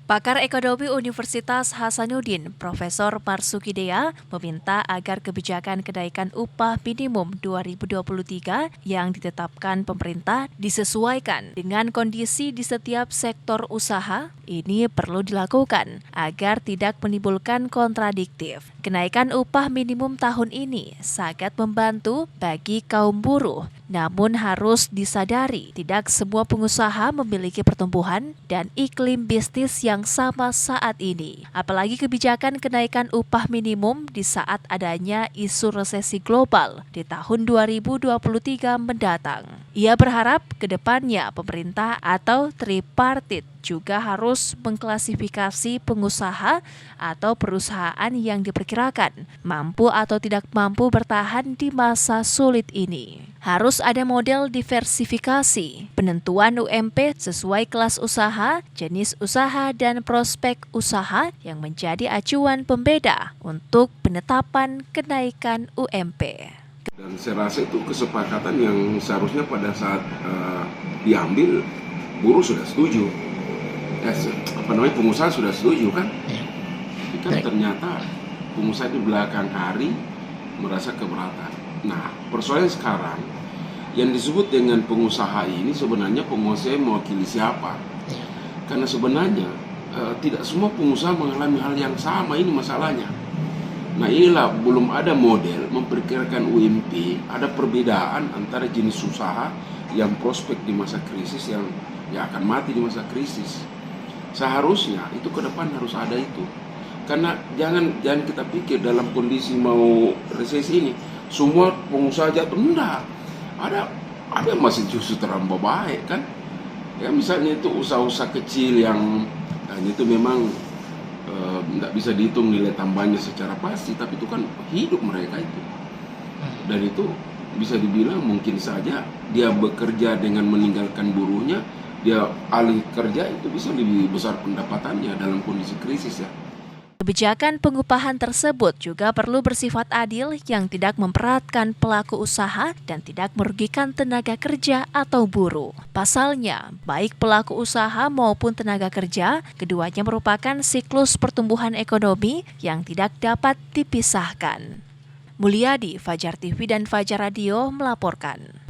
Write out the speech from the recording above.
Pakar Ekonomi Universitas Hasanuddin, Profesor Marsuki Dea, meminta agar kebijakan kenaikan upah minimum 2023 yang ditetapkan pemerintah disesuaikan dengan kondisi di setiap sektor usaha. Ini perlu dilakukan agar tidak menimbulkan kontradiktif. Kenaikan upah minimum tahun ini sangat membantu bagi kaum buruh, namun harus disadari tidak semua pengusaha memiliki pertumbuhan dan iklim bisnis yang sama saat ini. Apalagi kebijakan kenaikan upah minimum di saat adanya isu resesi global di tahun 2023 mendatang. Ia berharap ke depannya pemerintah atau tripartit juga harus mengklasifikasi pengusaha atau perusahaan yang diperkirakan mampu atau tidak mampu bertahan di masa sulit ini. Harus ada model diversifikasi, penentuan UMP sesuai kelas usaha, jenis usaha, dan prospek usaha yang menjadi acuan pembeda untuk penetapan kenaikan UMP. Dan saya rasa itu kesepakatan yang seharusnya pada saat diambil, buruh sudah setuju. Pengusaha sudah setuju kan? Tapi kan ternyata pengusaha di belakang hari merasa keberatan. Nah, persoalan sekarang yang disebut dengan pengusaha ini sebenarnya pengusaha mewakili siapa? Karena sebenarnya tidak semua pengusaha mengalami hal yang sama, ini masalahnya. Nah, inilah belum ada model memperkirakan UMP, ada perbedaan antara jenis usaha yang prospek di masa krisis yang akan mati di masa krisis. Seharusnya itu ke depan harus ada itu. Karena jangan kita pikir dalam kondisi mau resesi ini semua pengusaha jatuh, enggak. Ada masih justru terambah baik kan. Ya misalnya itu usaha-usaha kecil yang itu memang tidak bisa dihitung nilai tambahnya secara pasti, tapi itu kan hidup mereka itu. Dan itu bisa dibilang mungkin saja dia bekerja dengan meninggalkan buruhnya, dia alih kerja itu bisa lebih besar pendapatannya dalam kondisi krisis ya. Kebijakan pengupahan tersebut juga perlu bersifat adil yang tidak memberatkan pelaku usaha dan tidak merugikan tenaga kerja atau buruh. Pasalnya, baik pelaku usaha maupun tenaga kerja, keduanya merupakan siklus pertumbuhan ekonomi yang tidak dapat dipisahkan. Mulyadi, Fajar TV dan Fajar Radio melaporkan.